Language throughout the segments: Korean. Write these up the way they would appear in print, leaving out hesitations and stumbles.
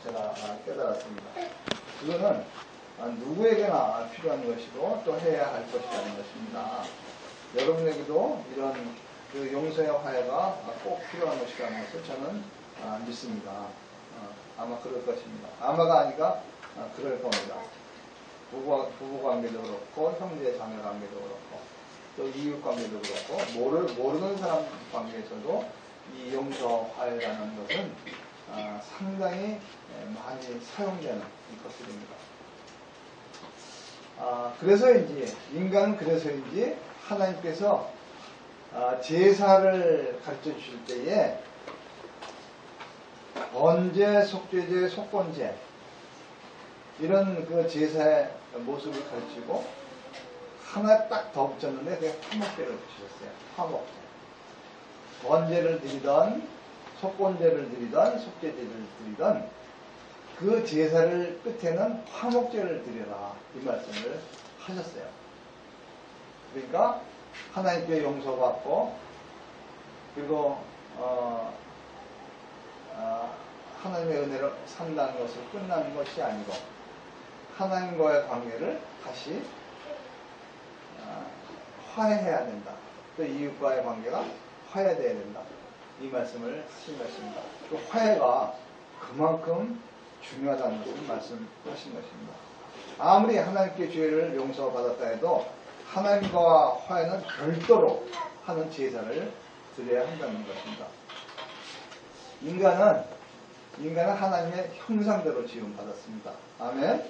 제가 깨달았습니다. 그거는 누구에게나 필요한 것이고 또 해야 할 것이라는 것입니다. 여러분에게도 이런 그 용서와 화해가 꼭 필요한 것이라는 것을 저는 믿습니다. 아마 그럴 것입니다. 아마가 아니라 그럴 겁니다. 부부 관계도 그렇고 형제 자매 관계도 그렇고 또 이웃 관계도 그렇고 모르는 사람 관계에서도 이 용서 화해라는 것은 상당히 많이 사용되는 것들입니다. 그래서인지 인간은 그래서인지 하나님께서 제사를 가르쳐 주실 때에 번제, 속죄제, 속건제 이런 그 제사의 모습을 가르치고 하나 딱 더 붙였는데 그게 화목제를 붙이셨어요. 화목제. 번제를 드리던 속건제를 드리던 속죄제를 드리던 그 제사를 끝에는 화목제를 드려라 이 말씀을 하셨어요. 그러니까 하나님께 용서받고 그리고 하나님의 은혜를 산다는 것을 끝나는 것이 아니고 하나님과의 관계를 다시 화해해야 된다. 또 이웃과의 관계가 화해되어야 된다. 이 말씀을 하신 것입니다. 그 화해가 그만큼 중요하다는 것을 말씀하신 것입니다. 아무리 하나님께 죄를 용서받았다 해도 하나님과 화해는 별도로 하는 제사를 드려야 한다는 것입니다. 인간은 하나님의 형상대로 지음받았습니다. 아멘.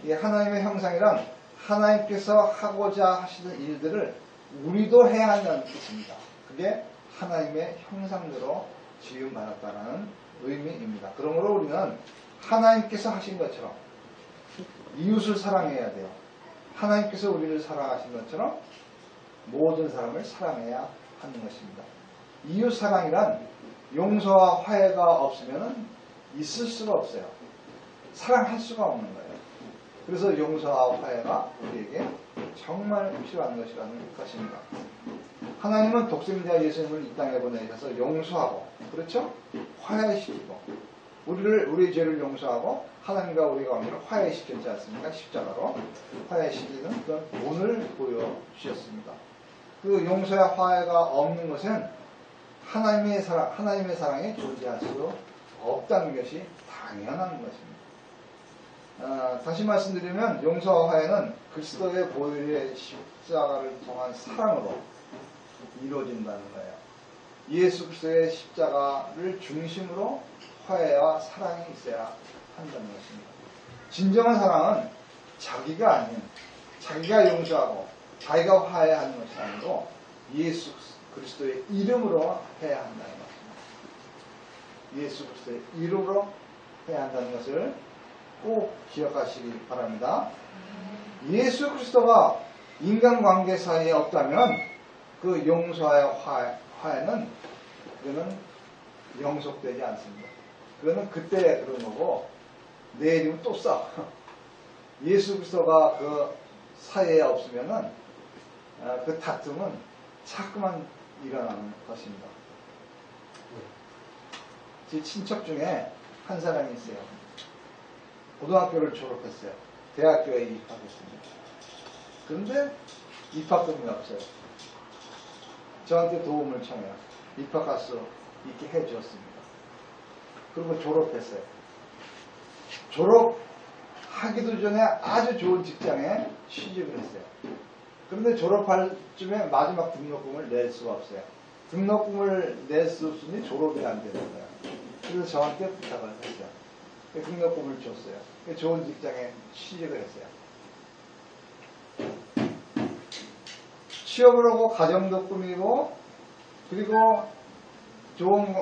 이 하나님의 형상이란 하나님께서 하고자 하시는 일들을 우리도 해야 한다는 뜻입니다. 그게 하나님의 형상대로 지음받았다는 의미입니다. 그러므로 우리는 하나님께서 하신 것처럼 이웃을 사랑해야 돼요. 하나님께서 우리를 사랑하신 것처럼 모든 사람을 사랑해야 하는 것입니다. 이웃 사랑이란 용서와 화해가 없으면 있을 수가 없어요. 사랑할 수가 없는 거예요. 그래서 용서와 화해가 우리에게 정말 필요한 것이라는 것입니다. 하나님은 독생자 예수님을 이 땅에 보내셔서 용서하고, 그렇죠? 화해시키고, 우리의 죄를 용서하고 하나님과 우리가 관계를 화해시켰지 않습니까? 십자가로 화해시키는 그런 본을 보여주셨습니다. 그 용서와 화해가 없는 것은 하나님의 사랑이 존재할 수 없다는 것이 당연한 것입니다. 다시 말씀드리면 용서와 화해는 그리스도의 보혈의 십자가를 통한 사랑으로 이루어진다는 거예요. 예수 그리스도의 십자가를 중심으로 화해와 사랑이 있어야 한다는 것입니다. 진정한 사랑은 자기가 아닌, 자기가 용서하고 자기가 화해하는 것이 아니고 예수 그리스도의 이름으로 해야 한다는 것입니다. 예수 그리스도의 이름으로 해야 한다는 것을 꼭 기억하시기 바랍니다. 예수 그리스도가 인간관계 사이에 없다면 그 용서와 화해는 그거는 영속되지 않습니다. 그거는 그때 그런 거고 내일이면 또 싸워. 예수 그리스도가 그 사이에 없으면은 그 다툼은 자꾸만 일어나는 것입니다. 제 친척 중에 한 사람이 있어요. 고등학교를 졸업했어요. 대학교에 입학했습니다. 그런데 입학금이 없어요. 저한테 도움을 청해요. 입학할 수 있게 해주었습니다. 그리고 졸업했어요. 졸업하기도 전에 아주 좋은 직장에 취직을 했어요. 그런데 졸업할 쯤에 마지막 등록금을 낼 수가 없어요. 등록금을 낼 수 없으니 졸업이 안 되는 거예요. 그래서 저한테 부탁을 했어요. 등록금을 줬어요. 좋은 직장에 취직을 했어요. 취업을 하고 가정도 꾸미고 그리고 좋은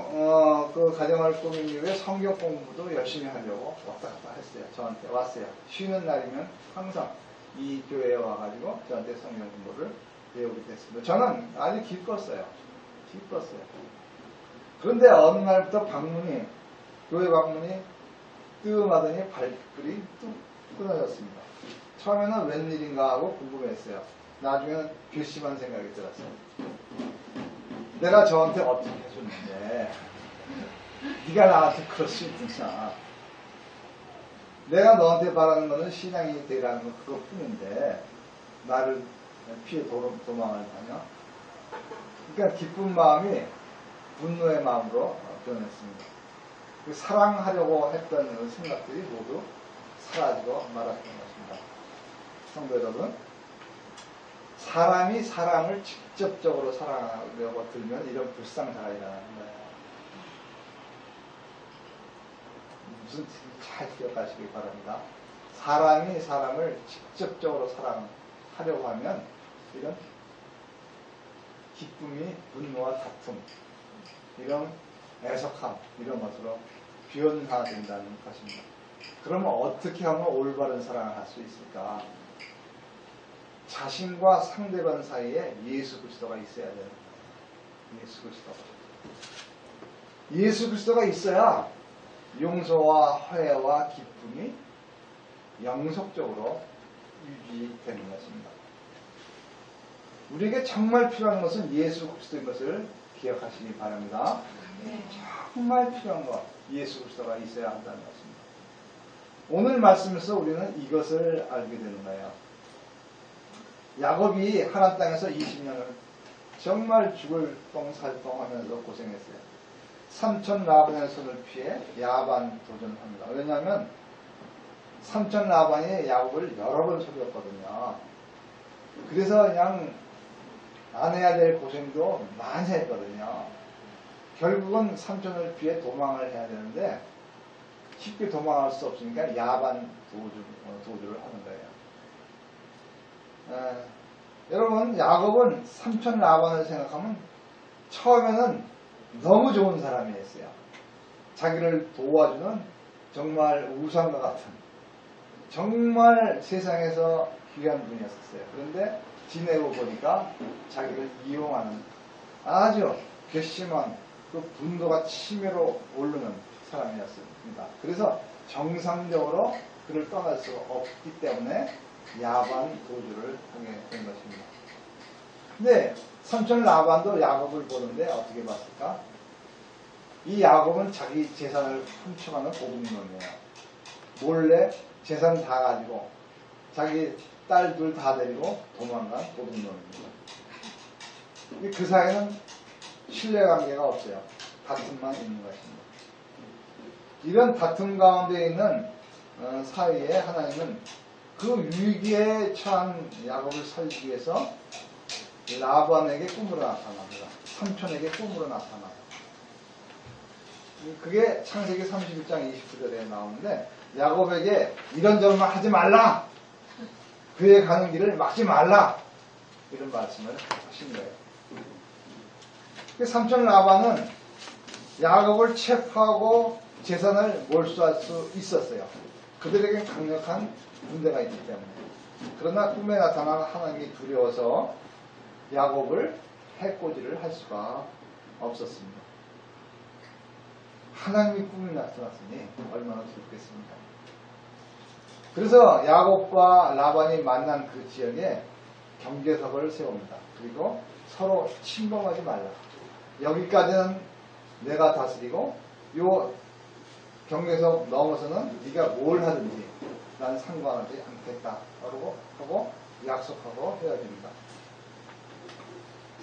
그 가정을 꾸미기 위해 성경 공부도 열심히 하려고 왔다 갔다 했어요. 저한테 왔어요. 쉬는 날이면 항상 이 교회에 와가지고 저한테 성경 공부를 배우게 됐습니다. 저는 아주 기뻤어요. 그런데 어느 날부터 교회 방문이 뜨끔하더니 발길이 뚝 끊어졌습니다. 처음에는 웬일인가 하고 궁금했어요. 나중에는 괘씸한 생각이 들었어요. 내가 저한테 어떻게 해줬는데 네가 나한테 그럴 수 있구나. 내가 너한테 바라는 것은 신앙이 되라는 것 그것뿐인데 나를 피해 도망을 다녀. 그러니까 기쁜 마음이 분노의 마음으로 변했습니다. 사랑하려고 했던 생각들이 모두 사라지고 말았던 것입니다. 성도 여러분, 사람이 사람을 직접적으로 사랑하려고 들면 이런 불상사가 일어나는 거예요. 무슨 뜻인지 잘 기억하시기 바랍니다. 사람이 사람을 직접적으로 사랑하려고 하면 이런 기쁨이 분노와 다툼, 이런 애석함, 이런 것으로 변화된다는 것입니다. 그러면 어떻게 하면 올바른 사랑을 할 수 있을까? 자신과 상대방 사이에 예수 그리스도가 있어야 되는 거예요. 예수 그리스도가 있어야 용서와 화해와 기쁨이 영속적으로 유지되는 것입니다. 우리에게 정말 필요한 것은 예수 그리스도인 것을 기억하시기 바랍니다. 정말 필요한 것, 예수 그리스도가 있어야 한다는 것입니다. 오늘 말씀에서 우리는 이것을 알게 되는 거예요. 야곱이 하나님 땅에서 20년을 정말 죽을 똥살똥 하면서 고생했어요. 삼촌 라반의 손을 피해 야반 도전합니다. 왜냐하면 삼촌 라반이 야곱을 여러 번 속였거든요. 그래서 그냥 안 해야 될 고생도 많이 했거든요. 결국은 삼촌을 피해 도망을 해야 되는데 쉽게 도망할 수 없으니까 야반 도주를 하는 거예요. 여러분, 야곱은 삼촌 라반을 생각하면 처음에는 너무 좋은 사람이었어요. 자기를 도와주는 정말 우상과 같은 정말 세상에서 귀한 분이었어요. 그런데 지내고 보니까 자기를 이용하는 아주 괘씸한 그 분노가 치밀어 오르는 사람이었습니다. 그래서 정상적으로 그를 떠날 수가 없기 때문에 야반 도주를 하게 된 것입니다. 근데 삼촌 라반도 야곱을 보는데 어떻게 봤을까? 이 야곱은 자기 재산을 훔쳐가는 도둑놈이에요. 몰래 재산 다 가지고 자기 딸 둘 다 데리고 도망간 도둑놈입니다. 그 사이에는 신뢰관계가 없어요. 다툼만 있는 것입니다. 이런 다툼 가운데 있는 사이에 하나님은 그 위기에 처한 야곱을 살리기 위해서 라반에게 꿈으로 나타납니다. 삼촌에게 꿈으로 나타납니다. 그게 창세기 31장 29절에 나오는데 야곱에게 이런저런 하지 말라. 그의 가는 길을 막지 말라. 이런 말씀을 하신 거예요. 삼촌 라반은 야곱을 체포하고 재산을 몰수할 수 있었어요. 그들에게 강력한 군대가 있기 때문에. 그러나 꿈에 나타난 하나님이 두려워서 야곱을 해코지를 할 수가 없었습니다. 하나님이 꿈에 나타났으니 얼마나 두렵겠습니까? 그래서 야곱과 라반이 만난 그 지역에 경계석을 세웁니다. 그리고 서로 침범하지 말라. 여기까지는 내가 다스리고 요 경계석 넘어서는 네가 뭘 하든지 난 상관하지 않겠다 하고 약속하고 헤어집니다.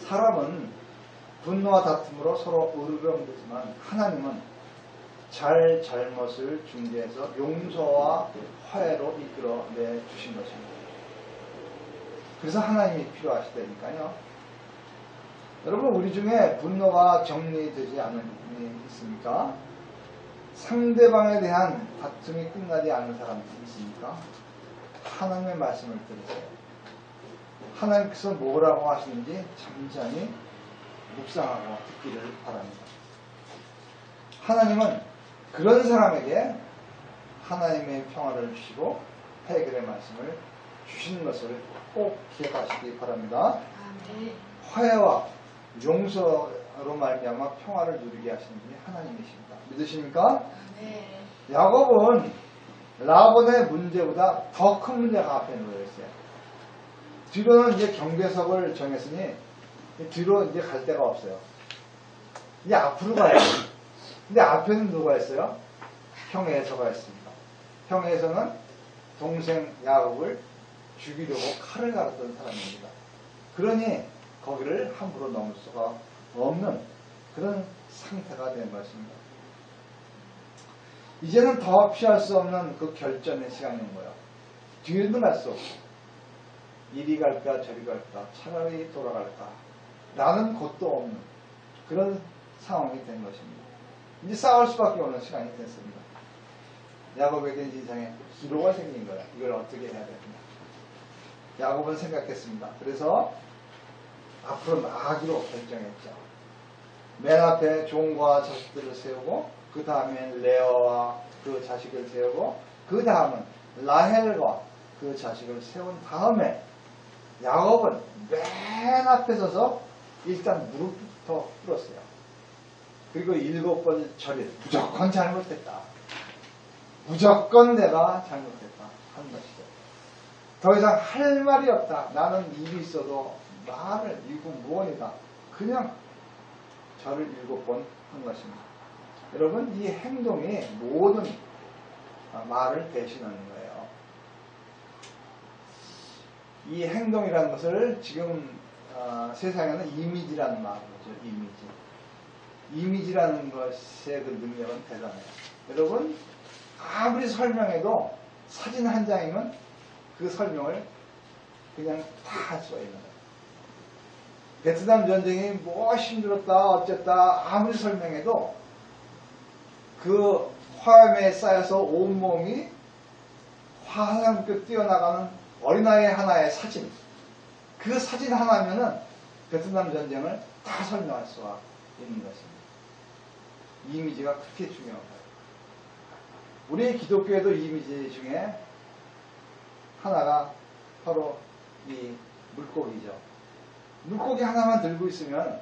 사람은 분노와 다툼으로 서로 으르렁대지만 하나님은 잘못을 중재해서 용서와 화해로 이끌어내 주신 것입니다. 그래서 하나님이 필요하시다니까요. 여러분, 우리 중에 분노가 정리되지 않은 분이 있습니까? 상대방에 대한 다툼이 끝나지 않은 사람들이 있습니까? 하나님의 말씀을 들으세요. 하나님께서 뭐라고 하시는지 잠잠히 묵상하고 듣기를 바랍니다. 하나님은 그런 사람에게 하나님의 평화를 주시고 해결의 말씀을 주시는 것을 꼭 기억하시기 바랍니다. 화해와 용서로 말미암아 평화를 누리게 하시는 분이 하나님이십니다. 믿으십니까? 네. 야곱은 라반의 문제보다 더 큰 문제가 앞에 놓여 있어요. 뒤로는 이제 경계석을 정했으니 뒤로 이제 갈 데가 없어요. 이제 앞으로 가야 돼요. 근데 앞에는 누가 있어요? 형 에서가 있습니다. 형 에서는 동생 야곱을 죽이려고 칼을 갈았던 사람입니다. 그러니 거기를 함부로 넘을 수가 없는 그런 상태가 된 것입니다. 이제는 더 피할 수 없는 그 결전의 시간인 거예요. 뒤로는 갈 수 없고 이리 갈까 저리 갈까 차라리 돌아갈까 나는 곳도 없는 그런 상황이 된 것입니다. 이제 싸울 수밖에 없는 시간이 됐습니다. 야곱에게 인생에 기로가 생긴 거야. 이걸 어떻게 해야 되느냐. 야곱은 생각했습니다. 그래서 앞으로 나아가기로 결정했죠. 맨 앞에 종과 자식들을 세우고 그 다음에 레아와 그 자식을 세우고 그 다음은 라헬과 그 자식을 세운 다음에 야곱은 맨 앞에 서서 일단 무릎부터 꿇었어요. 그리고 7번 절일 무조건 잘못됐다. 무조건 내가 잘못됐다 하는 것이죠. 더 이상 할 말이 없다. 나는 입이 있어도 말을 이고 무언이다. 그냥 절을 7번 한 것입니다. 여러분 이 행동이 모든 말을 대신하는 거예요. 이 행동이라는 것을 지금 세상에는 이미지라는 말을 하죠. 이미지라는 것의 그 능력은 대단해요. 여러분 아무리 설명해도 사진 한 장이면 그 설명을 그냥 다 할 수가 있는 거예요. 베트남 전쟁이 뭐 힘들었다 어쨌다 아무리 설명해도 그 화염에 쌓여서 온몸이 화살표 뛰어나가는 어린아이 하나의 사진 그 사진 하나면은 베트남 전쟁을 다 설명할 수가 있는 것입니다. 이미지가 그렇게 중요한 거예요. 우리 기독교에도 이미지 중에 하나가 바로 이 물고기죠. 물고기 하나만 들고 있으면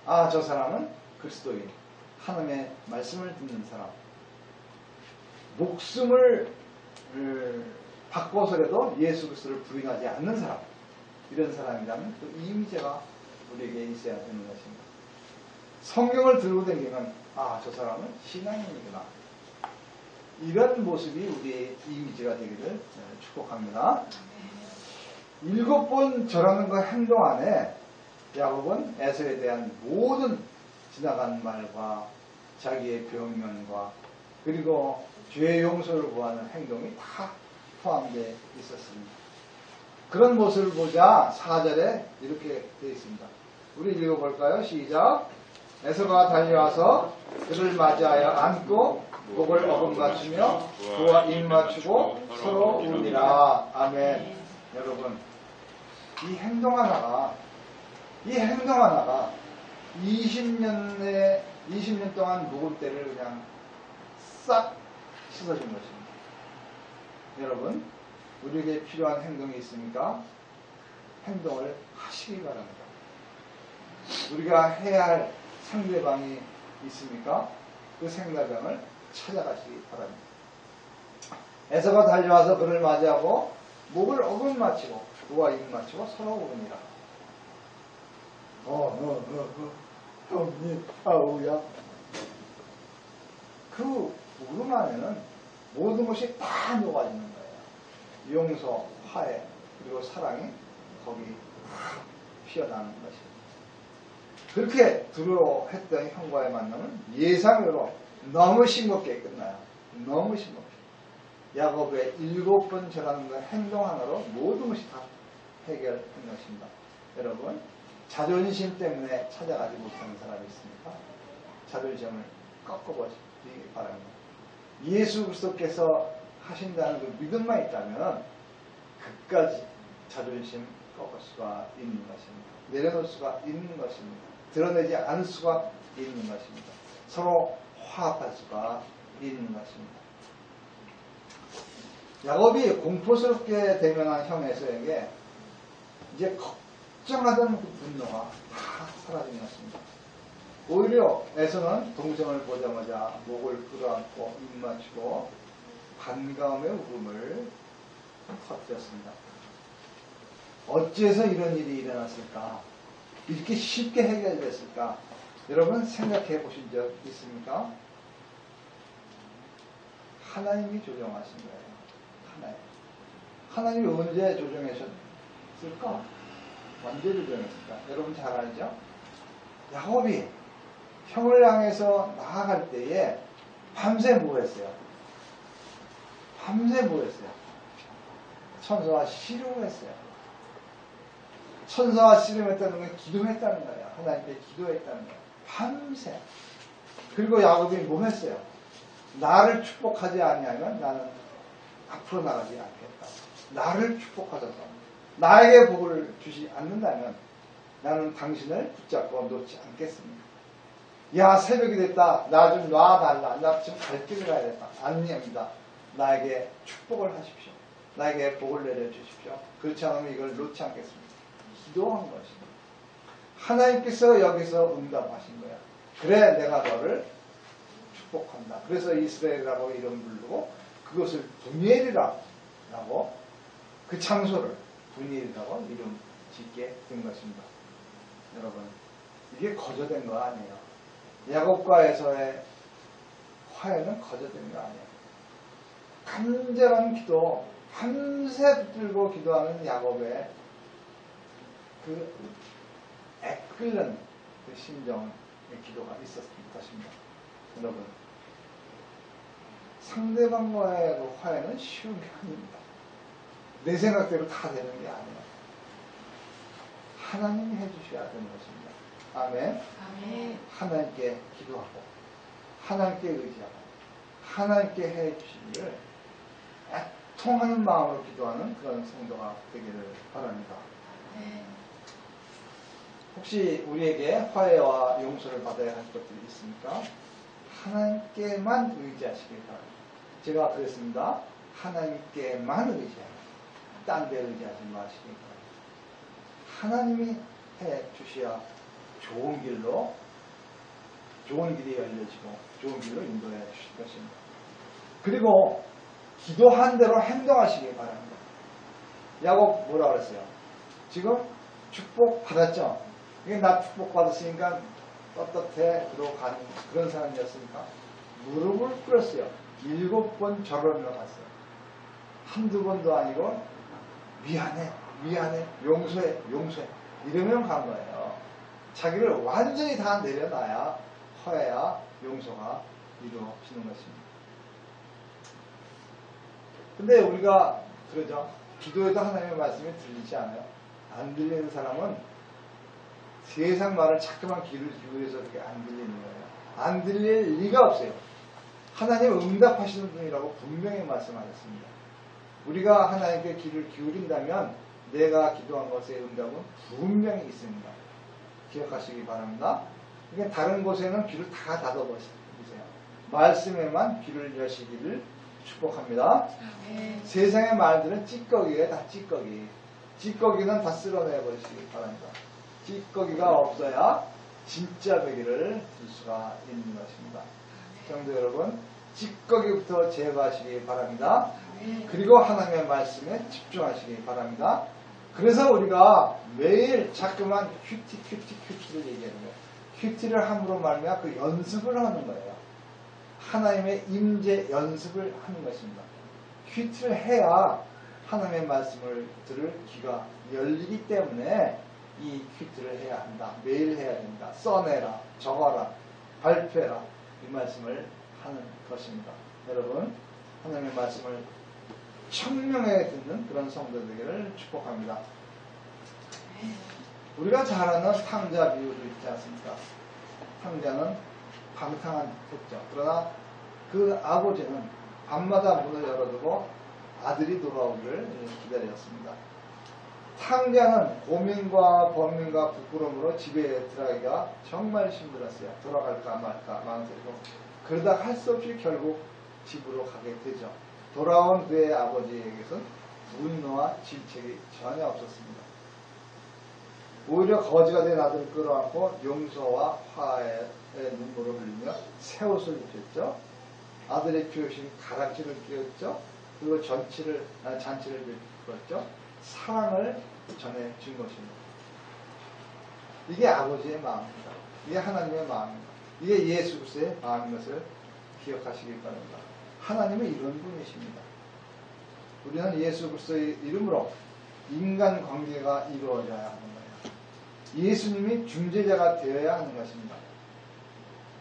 아, 저 사람은 그리스도인, 하나님의 말씀을 듣는 사람, 목숨을 바꿔서라도 예수 그리스도를 부인하지 않는 사람, 이런 사람이라면 그 이미지가 우리에게 있어야 되는 것입니다. 성경을 들고 다니면 아, 저 사람은 신앙인이구나. 이런 모습이 우리의 이미지가 되기를 축복합니다. 7번 절하는 그 행동 안에 야곱은 에서에 대한 모든 지나간 말과 자기의 병면과 그리고 죄의 용서를 구하는 행동이 다 포함되어 있었습니다. 그런 모습을 보자 4절에 이렇게 되어 있습니다. 우리 읽어볼까요? 시작. 에서가 달려와서 그를 맞이하여 안고 목을 어금맞추며 그와 입 맞추고 서로 우니라. 아멘. 여러분 이 행동 하나가 20년 동안 묵은 때를 그냥 싹 씻어준 것입니다. 여러분 우리에게 필요한 행동이 있습니까? 행동을 하시기 바랍니다. 우리가 해야 할 상대방이 있습니까? 그 상대방을 찾아가시기 바랍니다. 에서가 달려와서 그를 맞이하고 목을 어금맞추고 그와 입 맞추고 서로 울으니라. 형님, 아우야. 그 울음 안에는 모든 것이 다 녹아지는 거예요. 용서, 화해, 그리고 사랑이 거기 피어나는 것입니다. 그렇게 두려워했던 형과의 만남은 예상외로 너무 싱겁게 끝나요. 너무 싱겁게. 야곱의 7번 절하는 그 행동 하나로 모든 것이 다 해결된 것입니다. 여러분 자존심 때문에 찾아가지 못하는 사람이 있습니까? 자존심을 꺾어보시기 바랍니다. 예수 그리스도께서 하신다는 그 믿음만 있다면 그까지 자존심 꺾을 수가 있는 것입니다. 내려놓을 수가 있는 것입니다. 드러내지 않을 수가 있는 것입니다. 서로 화합할 수가 있는 것입니다. 야곱이 공포스럽게 대면한 형 에서에게 이제 걱정하던 그 분노가 다 사라진 것입니다. 오히려 에서는 동생을 보자마자 목을 끌어안고 입 맞추고 반가움의 울음을 터뜨렸습니다. 어찌해서 이런 일이 일어났을까? 이렇게 쉽게 해결됐을까? 여러분 생각해 보신 적 있습니까? 하나님이 조정하신 거예요. 하나님이 언제 조정하셨을까? 언제 조정했을까? 여러분 잘 알죠? 야곱이 형을 향해서 나아갈 때에 밤새 뭐 했어요? 밤새 뭐 했어요? 천사와 씨름했어요. 천사와 씨름했다는 건 기도했다는 거예요. 하나님께 기도했다는 거예요. 밤새. 그리고 야곱이 뭐 했어요? 나를 축복하지 아니하면 나는 앞으로 나가지 않겠다. 나를 축복하셔서 나에게 복을 주지 않는다면 나는 당신을 붙잡고 놓지 않겠습니다. 야, 새벽이 됐다. 나 좀 놔달라. 나 지금 갈 길을 가야겠다. 아닙니다. 나에게 축복을 하십시오. 나에게 복을 내려주십시오. 그렇지 않으면 이걸 놓지 않겠습니다. 기도한 것입니다. 하나님께서 여기서 응답하신 거야. 그래, 내가 너를 축복한다. 그래서 이스라엘이라고 이름 부르고 그것을 분이엘이라고 그 장소를 분이엘이라고 이름 짓게 된 것입니다. 여러분, 이게 거저된 거 아니에요. 야곱과에서의 화해는 거저된 거 아니에요. 간절한 기도, 밤새 붙들고 기도하는 야곱의 그 애끓는 그 심정의 기도가 있었을 것입니다. 여러분, 상대방과의 그 화해는 쉬운 게 아닙니다. 내 생각대로 다 되는 게 아니에요. 하나님이 해주셔야 되는 것입니다. 아멘. 아멘. 하나님께 기도하고 하나님께 의지하고 하나님께 해주시기를 애통하는 마음으로 기도하는 그런 성도가 되기를 바랍니다. 네. 혹시 우리에게 화해와 용서를 받아야 할 것들이 있습니까? 하나님께만 의지하시길 바랍니다. 제가 그랬습니다. 하나님께만 의지하라. 딴 데 의지하지 마시길 바랍니다. 하나님이 해 주셔야 좋은 길로, 좋은 길이 열려지고 좋은 길로 인도해 주실 것입니다. 그리고 기도한 대로 행동하시길 바랍니다. 야곱 뭐라 그랬어요? 지금 축복 받았죠? 이게 나 축복 받았으니까 떳떳해 들어간 그런 사람이었으니까 무릎을 꿇었어요. 7번 절을 갔어요. 한두 번도 아니고 미안해, 용서해 이러면 간 거예요. 자기를 완전히 다 내려놔야 화해야 용서가 이루어지는 것입니다. 근데 우리가 그러죠. 기도에도 하나님의 말씀이 들리지 않아요. 안 들리는 사람은 세상 말을 자꾸만 귀를 기울여서 그렇게 안 들리는 거예요. 안 들릴 리가 없어요. 하나님 응답하시는 분이라고 분명히 말씀하셨습니다. 우리가 하나님께 귀를 기울인다면 내가 기도한 것의 응답은 분명히 있습니다. 기억하시기 바랍니다. 그러니까 다른 곳에는 귀를 다 닫아보세요. 말씀에만 귀를 여시기를 축복합니다. 네. 세상의 말들은 찌꺼기에 다 찌꺼기. 찌꺼기는 다 쓸어내버리시기 바랍니다. 찌꺼기가 없어야 진짜 베개를 들 수가 있는 것입니다. 성도 여러분, 찌꺼기부터 제거하시기 바랍니다. 그리고 하나님의 말씀에 집중하시기 바랍니다. 그래서 우리가 매일 자꾸만 큐티를 얘기하는 거예요. 큐티를 함으로 말미암아 그 연습을 하는 거예요. 하나님의 임재 연습을 하는 것입니다. 큐티를 해야 하나님의 말씀을 들을 귀가 열리기 때문에 이 큐티를 해야 한다. 매일 해야 된다. 써내라, 적어라, 발표해라. 이 말씀을 하는 것입니다. 여러분, 하나님의 말씀을 청명하게 듣는 그런 성도 되기를 축복합니다. 우리가 잘 아는 탕자 비유도 있지 않습니까? 탕자는 방탕한 했죠. 그러나 그 아버지는 밤마다 문을 열어두고 아들이 돌아오기를 기다렸습니다. 탕자는 고민과 범민과 부끄러움으로 집에 들어가기가 정말 힘들었어요. 돌아갈까 말까 망설이고 그러다 할 수 없이 결국 집으로 가게 되죠. 돌아온 그의 아버지에게서는 분노와 질책이 전혀 없었습니다. 오히려 거지가 된 아들을 끌어안고 용서와 화해의 눈물을 흘리며 새 옷을 입혔죠. 아들의 교육신 가락지를 끼웠죠. 그리고 잔치를 베풀었죠. 사랑을 전해준 것입니다. 이게 아버지의 마음입니다. 이게 하나님의 마음입니다. 이게 예수 그리스도의 마음인 것을 기억하시기 바랍니다. 하나님은 이런 분이십니다. 우리는 예수 그리스도의 이름으로 인간관계가 이루어져야 하는 거예요. 예수님이 중재자가 되어야 하는 것입니다.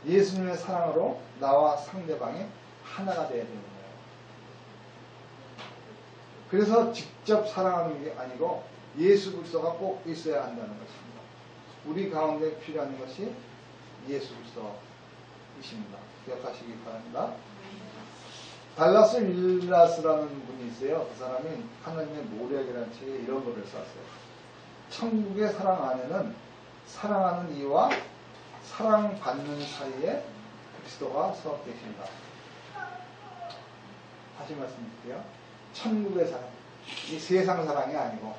예수님의 사랑으로 나와 상대방이 하나가 되어야 되는 거예요. 그래서 직접 사랑하는 게 아니고 예수 그리스도가 꼭 있어야 한다는 것입니다. 우리 가운데 필요한 것이 예수 그리스도이십니다. 기억하시기 바랍니다. 달라스 윌라스라는 분이 있어요. 그 사람이 하나님의 모략이라는 책에 이런 글을 썼어요. 천국의 사랑 안에는 사랑하는 이와 사랑받는 사이에 그리스도가 서 계신다. 다시 말씀드릴게요. 천국의 사랑, 이 세상 사랑이 아니고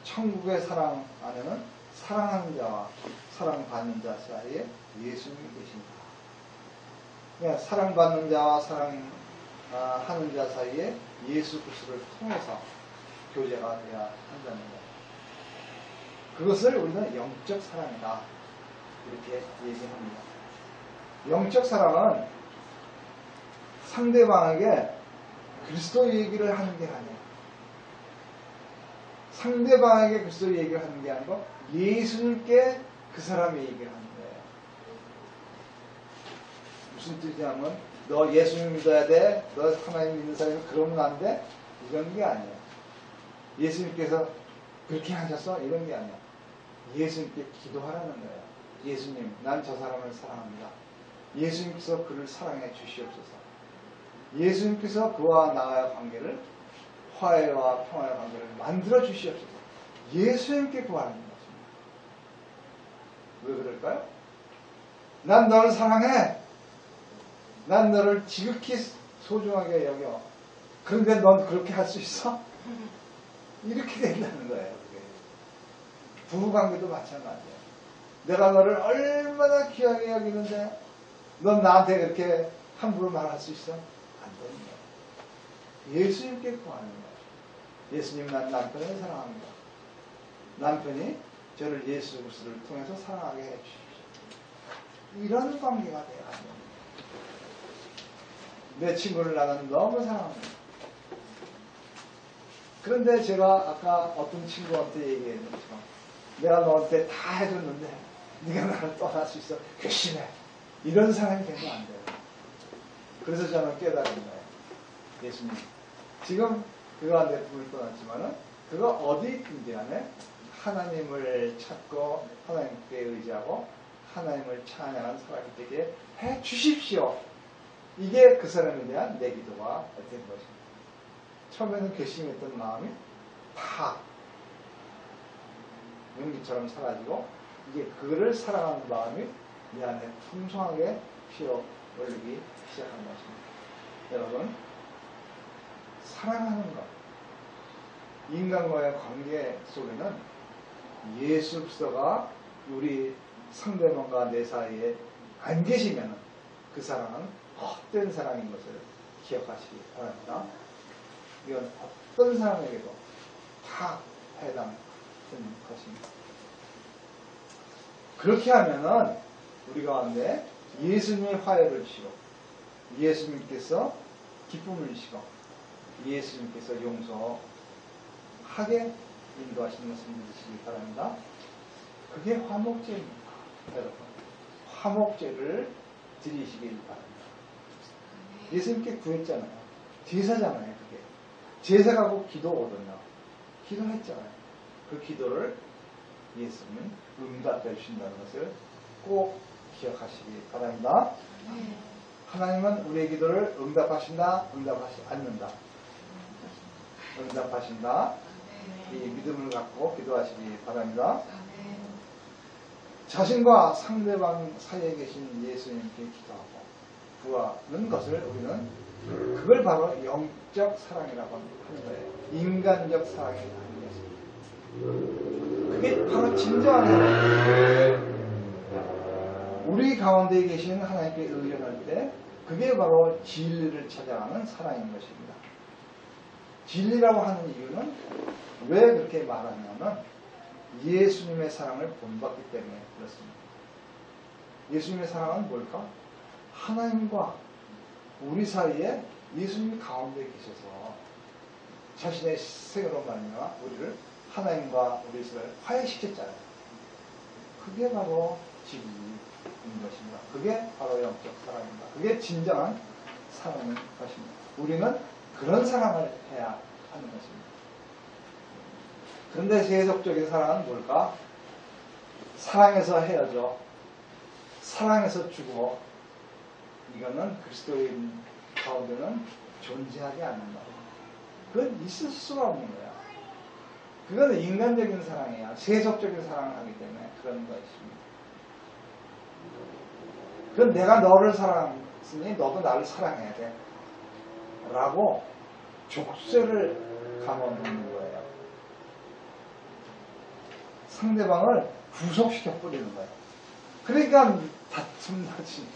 천국의 사랑 안에는 사랑하는 자와 사랑받는 자 사이에 예수님이 계신다. 그러니까 사랑받는 자와 사랑하는 자 사이에 예수 그리스도를 통해서 교제가 되어야 한다는 것. 그것을 우리는 영적 사랑이다 이렇게 얘기합니다. 영적 사랑은 상대방에게 그리스도 얘기를 하는 게 아니에요. 상대방에게 그리스도 얘기를 하는 게 아니고 예수님께 그 사람의 얘기를 하는 거예요. 무슨 뜻이냐면 너 예수님 믿어야 돼, 너 하나님 믿는 사람이 그러면 안 돼, 이런 게 아니에요. 예수님께서 그렇게 하셨어, 이런 게 아니에요. 예수님께 기도하라는 거예요. 예수님, 난 저 사람을 사랑합니다. 예수님께서 그를 사랑해 주시옵소서. 예수님께서 그와 나와의 관계를, 화해와 평화의 관계를 만들어 주시옵소서. 예수님께 구하는 것입니다. 왜 그럴까요? 난 너를 사랑해. 난 너를 지극히 소중하게 여겨. 그런데 넌 그렇게 할 수 있어? 이렇게 된다는 거예요. 부부관계도 마찬가지예요. 내가 너를 얼마나 귀하게 여기는데 넌 나한테 그렇게 함부로 말할 수 있어? 안 되는 거예요. 예수님께 구하는 거예요. 예수님, 난 남편을 사랑합니다. 남편이 저를 예수 그리스도를 통해서 사랑하게 해주십시오. 이런 관계가 돼야 합니다. 내 친구를 나는 너무 사랑합니다. 그런데 제가 아까 어떤 친구한테 얘기했는데요. 내가 너한테 다 해줬는데 네가 나를 떠날 수 있어. 결심해. 이런 사람이 되면 안 돼요. 그래서 저는 깨달은 거예요. 예수님, 지금 그가 내 품을 떠났지만은 그가 어디 있든지 간에 하나님을 찾고 하나님께 의지하고 하나님을 찬양하는 사람이 되게 해 주십시오. 이게 그 사람에 대한 내 기도가 된 것입니다. 처음에는 결심했던 마음이 다 용기처럼 사라지고 이게 그를 사랑하는 마음이 내 안에 풍성하게 피어 올리기 시작한 것입니다. 여러분, 사랑하는 것, 인간과의 관계 속에는 예수 그리스도가 우리 상대방과 내 사이에 안 계시면 그 사랑은 헛된 사랑인 것을 기억하시기 바랍니다. 이건 어떤 사람에게도 다 해당되는 것입니다. 그렇게 하면은 우리 가운데 예수님의 화해를 주시고 예수님께서 기쁨을 주시고 예수님께서 용서하게 인도하시는 것을 믿으시기 바랍니다. 그게 화목제입니다. 여러분, 화목제를 드리시길 바랍니다. 예수님께 구했잖아요. 제사잖아요. 그게 제사가 곧 기도거든요. 기도했잖아요. 그 기도를 예수님은 응답해 주신다는 것을 꼭 기억하시기 바랍니다. 하나님은 우리의 기도를 응답하신다, 응답하지 않는다. 응답하신다. 이 믿음을 갖고 기도하시기 바랍니다. 자신과 상대방 사이에 계신 예수님께 기도하고 구하는 것을 우리는 그걸 바로 영적 사랑이라고 하는 거예요. 인간적 사랑이 아닌 것입니다. 그게 바로 진정한 사랑이에요. 우리 가운데 계신 하나님께 의존할 때 그게 바로 진리를 찾아가는 사랑인 것입니다. 진리라고 하는 이유는 왜 그렇게 말하냐면 예수님의 사랑을 본받기 때문에 그렇습니다. 예수님의 사랑은 뭘까? 하나님과 우리 사이에 예수님이 가운데 계셔서 자신의 생으로 말미암아 우리를 하나님과 우리 이스라엘 화해시켰잖아요. 그게 바로 진리인 것입니다. 그게 바로 영적 사랑입니다. 그게 진정한 사랑인 것입니다. 우리는 그런 사랑을 해야 하는 것입니다. 그런데 세속적인 사랑은 뭘까? 사랑해서 헤어져, 사랑해서 죽어. 이거는 그리스도인 가운데는 존재하지 않는다. 그건 있을 수가 없는 거야. 그건 인간적인 사랑이야. 세속적인 사랑을 하기 때문에 그런 것입니다. 그건 내가 너를 사랑했으니 너도 나를 사랑해야 돼. 라고 족쇄를 감아놓는 거예요. 상대방을 구속시켜 뿌리는 거예요. 그러니까 다툼 나지.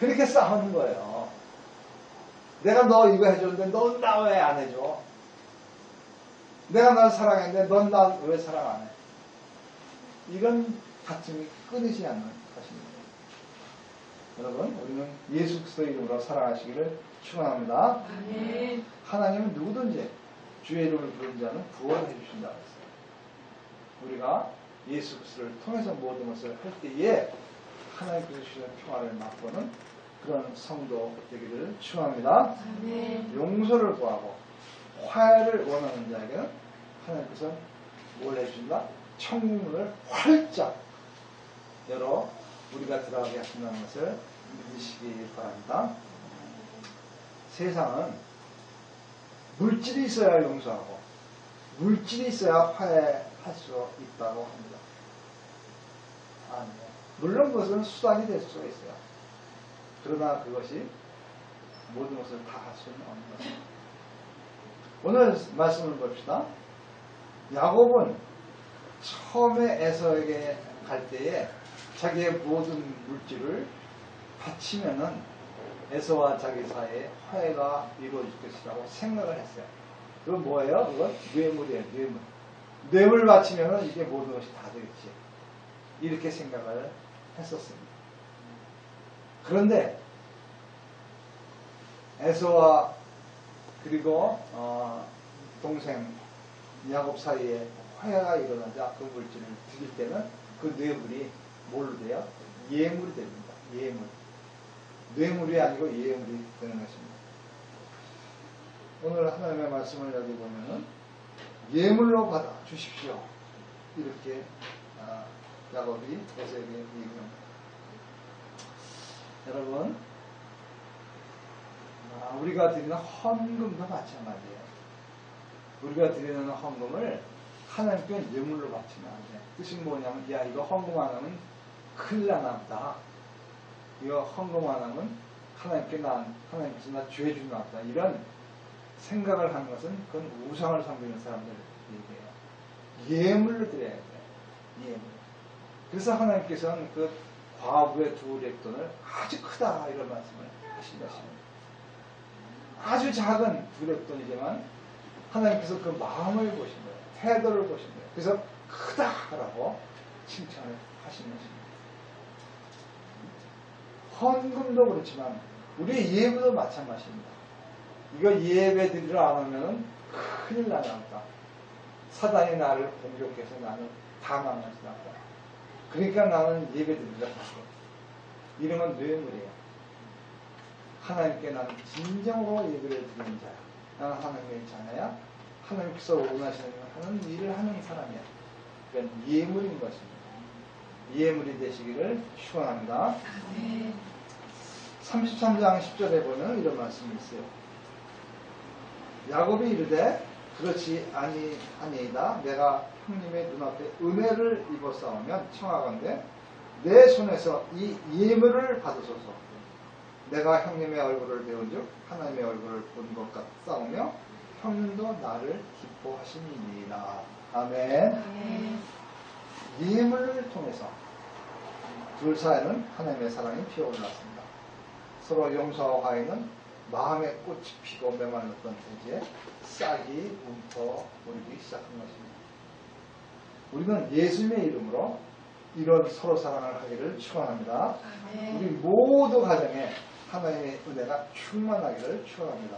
그렇게 싸우는 거예요. 내가 너 이거 해줬는데 넌 나 왜 안 해줘? 내가 널 사랑했는데 넌 나 왜 사랑 안 해? 이런 다툼이 끊이지 않는 것입니다. 여러분, 우리는 예수 그리스도의 이름으로 사랑하시기를 축원합니다. 하나님은 누구든지 주의 이름을 부른 자는 구원해 주신다고 했어요. 우리가 예수 그리스도를 통해서 모든 것을 할 때에 하나님께서 주시는 평화를 맛보는 그런 성도 되기를 축원합니다. 용서를 구하고 화해를 원하는 자에게는 하나님께서 뭘 해주신다? 천국문을 활짝 열어 우리가 들어가게 하신다는 것을 믿으시기 바랍니다. 세상은 물질이 있어야 용서하고 물질이 있어야 화해할 수 있다고 합니다. 아니요. 물론 그것은 수단이 될 수가 있어요. 그러나 그것이 모든 것을 다 할 수는 없는 것입니다. 오늘 말씀을 봅시다. 야곱은 처음에 에서에게 갈 때에 자기의 모든 물질을 바치면은 에서와 자기 사이에 화해가 이루어질 것이라고 생각을 했어요. 그건 뭐예요? 그건 뇌물이에요. 뇌물. 뇌물 바치면은 이게 모든 것이 다 되겠지. 이렇게 생각을 했었습니다. 그런데 에서와 그리고 동생 야곱 사이에 화해가 일어나자 그 물질을 드릴 때는 그 뇌물이 뭘로 돼요? 예물이 됩니다. 예물. 뇌물이 아니고 예물이 되는 것입니다. 오늘 하나님의 말씀을 여기 보면은 예물로 받아 주십시오. 이렇게 야곱이 에서에게 얘기합니다. 여러분, 우리가 드리는 헌금도 마찬가지예요. 우리가 드리는 헌금을 하나님께 예물로 바치면 안 돼. 뜻이 뭐냐면, 야, 이거 헌금 안 하면 큰일 나나 보다. 이거 헌금 안 하면 하나님께서 나 죄 주나 보다. 이런 생각을 하는 것은 그건 우상을 섬기는 사람들 얘기예요. 예물로 드려야 돼요. 예물. 그래서 하나님께서는 그 과부의 2렙돈을 아주 크다 이런 말씀을 하신 것입니다. 아주 작은 2렙돈이지만 하나님께서 그 마음을 보신 거예요. 태도를 보신 거예요. 그래서 크다라고 칭찬을 하신 것입니다. 헌금도 그렇지만 우리의 예배도 마찬가지입니다. 이거 예배 드리러 안 오면 큰일 나니까 사단이 나를 공격해서 나는 다 망가지다. 그러니까 나는 예배 드리러 가고 이러면 뇌물이에요. 하나님께 나는 진정으로 예배를 드리는 자야. 나는 하나님의 자녀야. 하나님께서 원하시는 하는 일을 하는 사람이야. 그러니까 예물인 것입니다. 예물이 되시기를 축원합니다. 33장 10절에 보면 이런 말씀이 있어요. 야곱이 이르되 그렇지 아니하니이다. 내가 형님의 눈앞에 은혜를 입었사오면 청하건대 내 손에서 이 예물을 받으소서. 내가 형님의 얼굴을 배운즉 하나님의 얼굴을 본 것 같사오며 형님도 나를 기뻐하시니이다. 아멘. 예물을 통해서 둘 사이에는 하나님의 사랑이 피어올랐습니다. 서로 용서와 화해는 마음의 꽃이 피고 메말랐던 대지에 싹이 움터오르기 시작한 것입니다. 우리는 예수님의 이름으로 이런 서로 사랑을 하기를 축원합니다. 우리 모두 가정에 하나님의 은혜가 충만하기를 축원합니다.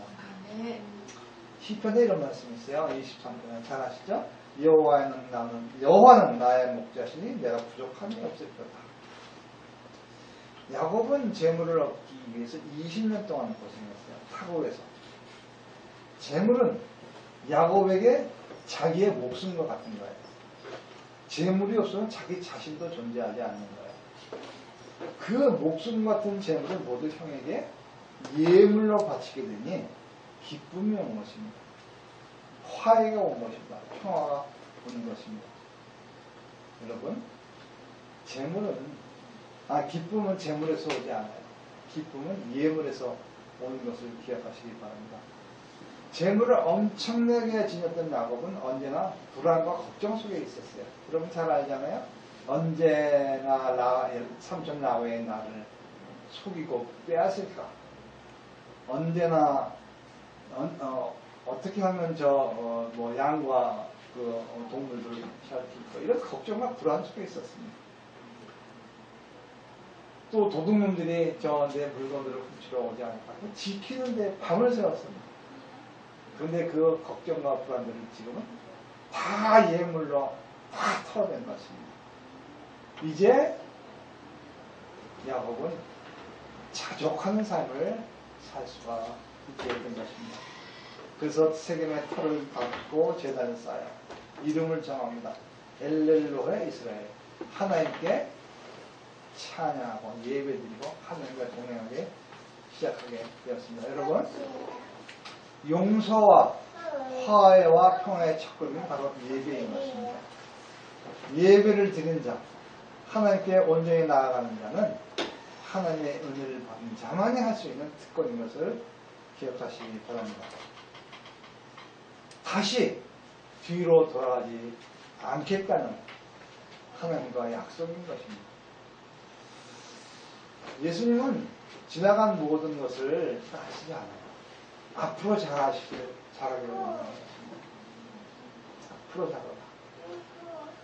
시편에 이런 말씀이 있어요. 23편 잘 아시죠? 여호와는 나의 목자시니 내가 부족함이 없을 거다. 야곱은 재물을 얻기 위해서 20년 동안 고생했어요. 타국에서. 재물은 야곱에게 자기의 목숨과 같은 거예요. 재물이 없으면 자기 자신도 존재하지 않는 거예요. 그 목숨 같은 재물을 모두 형에게 예물로 바치게 되니 기쁨이 온 것입니다. 화해가 온 것입니다. 평화가 오는 것입니다. 여러분, 기쁨은 재물에서 오지 않아요. 기쁨은 예물에서 오는 것을 기억하시기 바랍니다. 재물을 엄청나게 지녔던 야곱은 언제나 불안과 걱정 속에 있었어요. 여러분 잘 알잖아요. 언제나 삼촌 라웨의 나를 속이고 빼앗을까? 언제나 어떻게 하면 양과 동물들을 살필까? 이런 걱정과 불안 속에 있었습니다. 또 도둑놈들이 내 물건들을 훔치러 오지 않을까? 지키는데 밤을 새웠습니다. 그런데 그 걱정과 불안들을 지금은 다 예물로 다 털어낸 것입니다. 이제 야곱은 자족하는 삶을 살 수가 있게 된 것입니다. 그래서 세겜의 터를 밟고 제단을 쌓아요. 이름을 정합니다. 엘렐로헤 이스라엘. 하나님께 찬양하고 예배드리고 하나님과 동행하게 시작하게 되었습니다. 여러분, 용서와 화해와 평화의 첫걸음이 바로 예배인 것입니다. 예배를 드리는 자, 하나님께 온전히 나아가는 자는 하나님의 은혜를 받은 자만이 할 수 있는 특권인 것을 기억하시기 바랍니다. 다시 뒤로 돌아가지 않겠다는 하나님과 약속인 것입니다. 예수님은 지나간 모든 것을 하시지 않아요. 앞으로 잘하기를 원하는 것입니다. 앞으로 잘하라.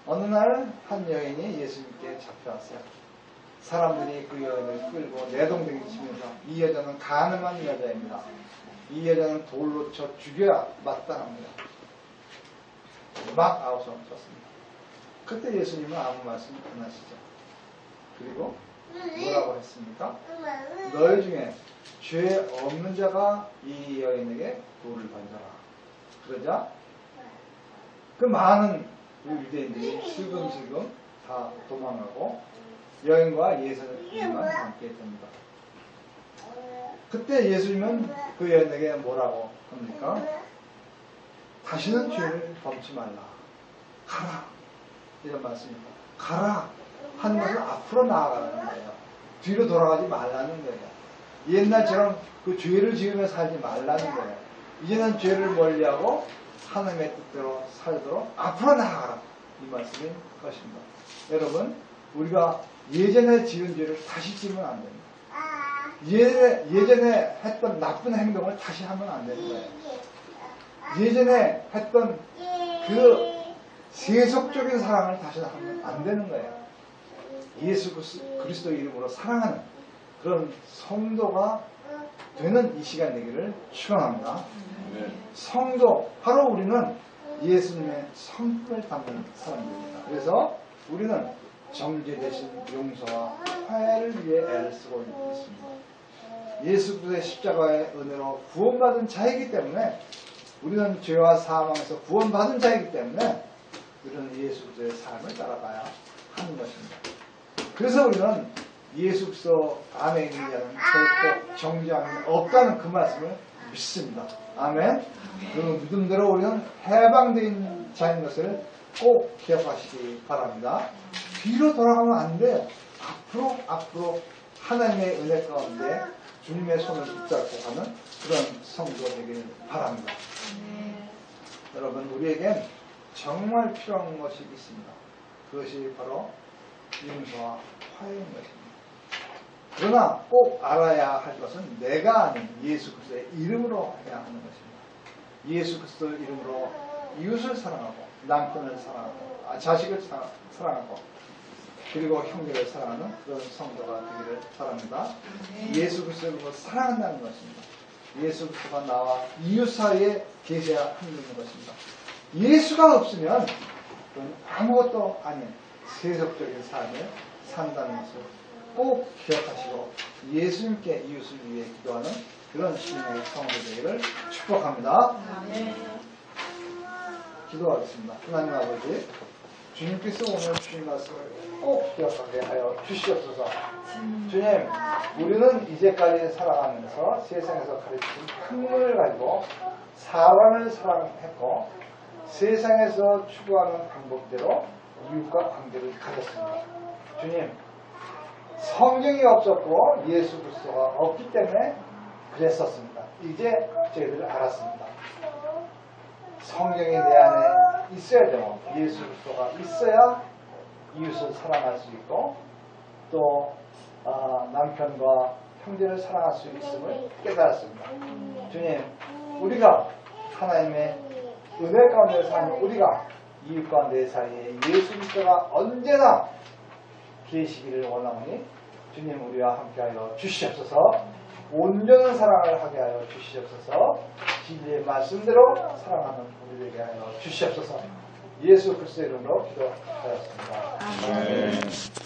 어느 날 한 여인이 예수님께 잡혀왔어요. 사람들이 그 여인을 끌고 내동댕이 치면서 이 여자는 가늠한 여자입니다. 이 여자는 돌로 쳐 죽여야 마땅합니다. 막 아우성 쳤습니다. 그때 예수님은 아무 말씀 안 하시죠. 그리고 뭐라고 했습니까? 너희 중에 죄 없는 자가 이 여인에게 돌을 던져라. 그러자 그 많은 유대인들이 슬금슬금 다 도망가고 여인과 예수님만 함께 됩니다. 그때 예수님은 그 여인에게 뭐라고 합니까? 다시는 죄를 범치 말라. 가라. 이런 말씀입니다. 가라 하는 것은 앞으로 나아가는 거예요. 뒤로 돌아가지 말라는 거예요. 옛날처럼 그 죄를 지으며 살지 말라는 거예요. 이제는 죄를 멀리하고 하나님의 뜻대로 살도록 앞으로 나아가라. 이 말씀인 것입니다. 여러분, 우리가 예전에 지은 죄를 다시 지으면 안 됩니다. 예전에 했던 나쁜 행동을 다시 하면 안 되는 거예요. 예전에 했던 그 세속적인 사랑을 다시 하면 안 되는 거예요. 예수 그리스도 이름으로 사랑하는 그런 성도가 되는 이 시간 되기를 축원합니다. 성도, 바로 우리는 예수님의 성품을 담는 사람들입니다. 그래서 우리는 정죄 대신 용서와 화해를 위해 애를 쓰고 있습니다. 예수 그리스도의 십자가의 은혜로 구원받은 자이기 때문에 우리는 죄와 사망에서 구원받은 자이기 때문에 우리는 예수 그리스도의 삶을 따라가야 하는 것입니다. 그래서 우리는 예수 그리스도 안에 있는 자는 절대 정죄함이 없다는 그 말씀을 믿습니다. 아멘. 그 믿음대로 우리는 해방된 자인 것을 꼭 기억하시기 바랍니다. 뒤로 돌아가면 안 돼요. 앞으로 하나님의 은혜 가운데 주님의 손을 붙잡고 가는 그런 성도 되길 바랍니다. 여러분, 우리에겐 정말 필요한 것이 있습니다. 그것이 바로 용서와 화해인 것입니다. 그러나 꼭 알아야 할 것은 내가 아닌 예수 그리스도의 이름으로 해야 하는 것입니다. 예수 그리스도 이름으로 이웃을 사랑하고 남편을 사랑하고 자식을 사랑하고 그리고 형제를 사랑하는 그런 성도가 되기를 바랍니다. 예수 그리스도를 사랑한다는 것입니다. 예수 그리스도가 나와 이웃 사이에 계셔야 하는 것입니다. 예수가 없으면 그건 아무것도 아닌 세속적인 삶을 산다는 것을 꼭 기억하시고 예수님께 이웃을 위해 기도하는 그런 주님의 성도 되기를 축복합니다. 기도하겠습니다. 하나님 아버지, 주님께서 오늘 주신 말씀을 꼭 기억하게 하여 주시옵소서. 주님, 우리는 이제까지 살아가면서 세상에서 가르친 학문을 가지고 사람을 사랑했고 세상에서 추구하는 방법대로 이웃과 관계를 가졌습니다. 주님, 성경이 없었고 예수 그리스도가 없기 때문에 그랬었습니다. 이제 저희들 알았습니다. 성경이 내 안에 있어야 되고 예수 그리스도가 있어야 이웃을 사랑할 수 있고 또 남편과 형제를 사랑할 수 있음을 깨달았습니다. 주님, 우리가 하나님의 은혜 가운데 사는 우리가 이웃과 내 사이에 예수 그리스도가 언제나 계시기를 원하오니 주님, 우리와 함께하여 주시옵소서. 온전한 사랑을 하게 하여 주시옵소서. 진리의 말씀대로 사랑하는 우리에게 하여 주시옵소서. 예수 그리스도의 이름으로 기도하였습니다. 아멘.